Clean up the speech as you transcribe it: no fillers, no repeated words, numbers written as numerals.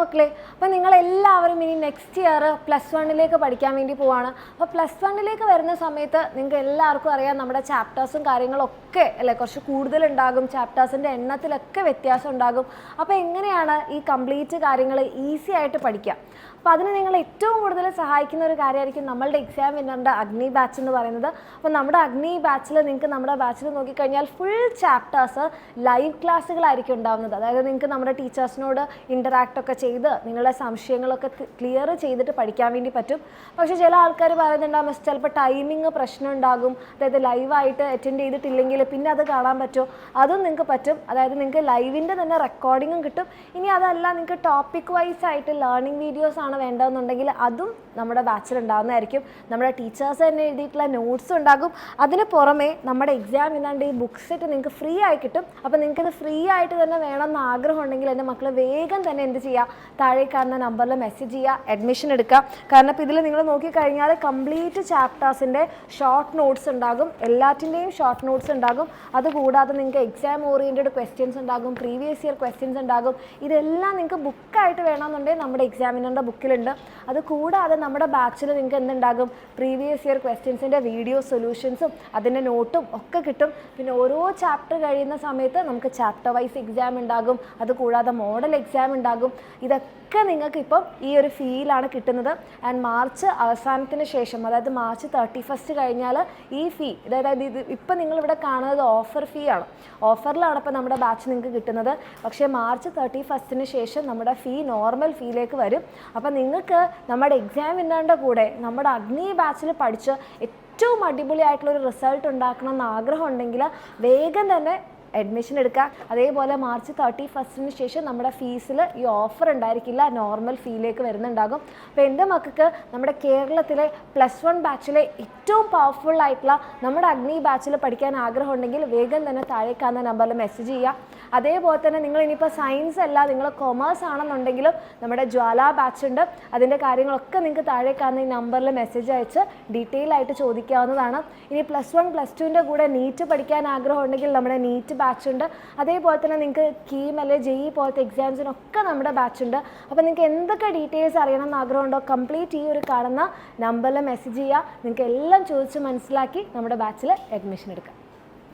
മക്കളെ, അപ്പോൾ നിങ്ങളെല്ലാവരും ഇനി നെക്സ്റ്റ് ഇയർ +1 പഠിക്കാൻ വേണ്ടി പോവാണ്. അപ്പോൾ +1 വരുന്ന സമയത്ത് നിങ്ങൾക്ക് എല്ലാവർക്കും അറിയാം നമ്മുടെ ചാപ്റ്റേഴ്സും കാര്യങ്ങളൊക്കെ അല്ലേ കുറച്ച് കൂടുതലുണ്ടാകും, ചാപ്റ്റേഴ്സിൻ്റെ എണ്ണത്തിലൊക്കെ വ്യത്യാസം ഉണ്ടാകും. അപ്പോൾ എങ്ങനെയാണ് ഈ കംപ്ലീറ്റ് കാര്യങ്ങൾ ഈസി ആയിട്ട് പഠിക്കുക? അപ്പോൾ അതിന് നിങ്ങൾ ഏറ്റവും കൂടുതൽ സഹായിക്കുന്ന ഒരു കാര്യമായിരിക്കും നമ്മളുടെ എക്സാം വിന്നറിൻ്റെ അഗ്നി ബാച്ച് എന്ന് പറയുന്നത്. അപ്പോൾ നമ്മുടെ അഗ്നി ബാച്ചിൽ നിങ്ങൾക്ക് നമ്മുടെ ബാച്ചിൽ നോക്കിക്കഴിഞ്ഞാൽ ഫുൾ ചാപ്റ്റേഴ്സ് ലൈവ് ക്ലാസ്സുകളായിരിക്കും ഉണ്ടാകുന്നത്. അതായത് നിങ്ങൾക്ക് നമ്മുടെ ടീച്ചേഴ്സിനോട് ഇൻ്ററാക്റ്റ് ഒക്കെ ചെയ്ത് നിങ്ങളുടെ സംശയങ്ങളൊക്കെ ക്ലിയർ ചെയ്തിട്ട് പഠിക്കാൻ വേണ്ടി പറ്റും. പക്ഷേ ചില ആൾക്കാർ പറയുന്നുണ്ടാകും മിസ് ചിലപ്പോൾ ടൈമിങ് പ്രശ്നം ഉണ്ടാകും, അതായത് ലൈവായിട്ട് അറ്റൻഡ് ചെയ്തിട്ടില്ലെങ്കിൽ പിന്നെ അത് കാണാൻ പറ്റുമോ? അതും നിങ്ങൾക്ക് പറ്റും. അതായത് നിങ്ങൾക്ക് ലൈവിൻ്റെ തന്നെ റെക്കോർഡിങ്ങും കിട്ടും. ഇനി അതല്ല നിങ്ങൾക്ക് ടോപ്പിക് വൈസ് ആയിട്ട് ലേണിംഗ് വീഡിയോസ് ആണ് വേണ്ടതെന്നുണ്ടെങ്കിൽ അതും നമ്മുടെ ബാച്ചിൽ ഉണ്ടാകുന്നതായിരിക്കും. നമ്മുടെ ടീച്ചേഴ്സ് തന്നെ എഴുതിയിട്ടുള്ള നോട്ട്സും ഉണ്ടാകും. അതിന് പുറമെ നമ്മുടെ എക്സാം ഇല്ലാണ്ട് ഈ ബുക്ക് സെറ്റ് നിങ്ങൾക്ക് ഫ്രീ ആയി കിട്ടും. അപ്പോൾ നിങ്ങൾക്കത് ഫ്രീ ആയിട്ട് തന്നെ വേണമെന്ന് ആഗ്രഹം ഉണ്ടെങ്കിൽ എൻ്റെ മക്കൾ വേഗം തന്നെ എന്ത് ചെയ്യുക, താഴെ കാണുന്ന നമ്പറിൽ മെസ്സേജ് ചെയ്യുക, അഡ്മിഷൻ എടുക്കുക. കാരണം ഇപ്പോൾ ഇതിൽ നിങ്ങൾ നോക്കിക്കഴിഞ്ഞാൽ കംപ്ലീറ്റ് ചാപ്റ്റേഴ്സിൻ്റെ ഷോർട്ട് നോട്ട്സ് ഉണ്ടാകും, എല്ലാറ്റിൻ്റെയും ഷോർട്ട് നോട്ട്സ് ഉണ്ടാകും. അതുകൂടാതെ നിങ്ങൾക്ക് എക്സാം ഓറിയൻറ്റഡ് ക്വസ്റ്റ്യൻസ് ഉണ്ടാകും, പ്രീവിയസ് ഇയർ ക്വസ്റ്റ്യൻസ് ഉണ്ടാകും. ഇതെല്ലാം നിങ്ങൾക്ക് ബുക്കായിട്ട് വേണമെന്നുണ്ടെങ്കിൽ നമ്മുടെ എക്സാമിനറിൻ്റെ ബുക്കിലുണ്ട്. അതുകൂടാതെ നമ്മുടെ ബാച്ചിൽ നിങ്ങൾക്ക് എന്തുണ്ടാകും, പ്രീവിയസ് ഇയർ ക്വസ്റ്റ്യൻസിൻ്റെ വീഡിയോ സൊല്യൂഷൻസും അതിൻ്റെ നോട്ടും ഒക്കെ കിട്ടും. പിന്നെ ഓരോ ചാപ്റ്റർ കഴിയുന്ന സമയത്ത് നമുക്ക് ചാപ്റ്റർ വൈസ് എക്സാം ഉണ്ടാകും. അതുകൂടാതെ മോഡൽ എക്സാം ഉണ്ടാകും. ഇതൊക്കെ നിങ്ങൾക്ക് ഇപ്പം ഈ ഒരു ഫീലാണ് കിട്ടുന്നത്. ആൻഡ് മാർച്ച് അവസാനത്തിന് ശേഷം, അതായത് മാർച്ച് 31 കഴിഞ്ഞാൽ ഈ ഫീ, അതായത് ഇത് ഇപ്പം നിങ്ങളിവിടെ കാണുന്നത് ഓഫർ ഫീ ആണ്. ഓഫറിലാണ് ഇപ്പോൾ നമ്മുടെ ബാച്ച് നിങ്ങൾക്ക് കിട്ടുന്നത്. പക്ഷേ മാർച്ച് 31 ശേഷം നമ്മുടെ ഫീ നോർമൽ ഫീയിലേക്ക് വരും. അപ്പോൾ നിങ്ങൾക്ക് നമ്മുടെ എക്സാം വിന്നറിൻ്റെ കൂടെ നമ്മുടെ അഗ്നി ബാച്ചിൽ പഠിച്ച് ഏറ്റവും അടിപൊളിയായിട്ടുള്ളൊരു റിസൾട്ട് ഉണ്ടാക്കണം എന്ന് ആഗ്രഹം ഉണ്ടെങ്കിൽ വേഗം തന്നെ അഡ്മിഷൻ എടുക്കുക. അതേപോലെ മാർച്ച് 31 ശേഷം നമ്മുടെ ഫീസിൽ ഈ ഓഫർ ഉണ്ടായിരിക്കില്ല, നോർമൽ ഫീയിലേക്ക് വരുന്നുണ്ടാകും. അപ്പോൾ എൻ്റെ മക്കൾക്ക് നമ്മുടെ കേരളത്തിലെ +1 ബാച്ചിലെ ഏറ്റവും പവർഫുൾ ആയിട്ടുള്ള നമ്മുടെ അഗ്നി ബാച്ചിൽ പഠിക്കാൻ ആഗ്രഹം ഉണ്ടെങ്കിൽ വേഗം തന്നെ താഴെ കാണുന്ന നമ്പറിൽ മെസ്സേജ് ചെയ്യുക. അതേപോലെ തന്നെ നിങ്ങൾ ഇനിയിപ്പോൾ സയൻസ് അല്ല നിങ്ങൾ കൊമേഴ്സ് ആണെന്നുണ്ടെങ്കിലും നമ്മുടെ ജ്വാല ബാച്ച് ഉണ്ട്. അതിൻ്റെ കാര്യങ്ങളൊക്കെ നിങ്ങൾക്ക് താഴെ കാണുന്ന ഈ നമ്പറിൽ മെസ്സേജ് അയച്ച് ഡീറ്റെയിൽ ആയിട്ട് ചോദിക്കാവുന്നതാണ്. ഇനി +1 +2ൻ്റെ കൂടെ നീറ്റ് പഠിക്കാൻ ആഗ്രഹം ഉണ്ടെങ്കിൽ നമ്മുടെ നീറ്റ് ബാച്ച് ഉണ്ട്. അതേപോലെ തന്നെ നിങ്ങൾക്ക് കീം അല്ലെ JEE പോലത്തെ എക്സാംസിനൊക്കെ നമ്മുടെ ബാച്ച് ഉണ്ട്. അപ്പോൾ നിങ്ങൾക്ക് എന്തൊക്കെ ഡീറ്റെയിൽസ് അറിയണം എന്ന് ആഗ്രഹമുണ്ടോ കംപ്ലീറ്റ് ഈ ഒരു കാണുന്ന നമ്പറിൽ മെസ്സേജ് ചെയ്യുക. നിങ്ങൾക്ക് എല്ലാം ചോദിച്ച് മനസ്സിലാക്കി നമ്മുടെ ബാച്ചിൽ അഡ്മിഷൻ എടുക്കാം.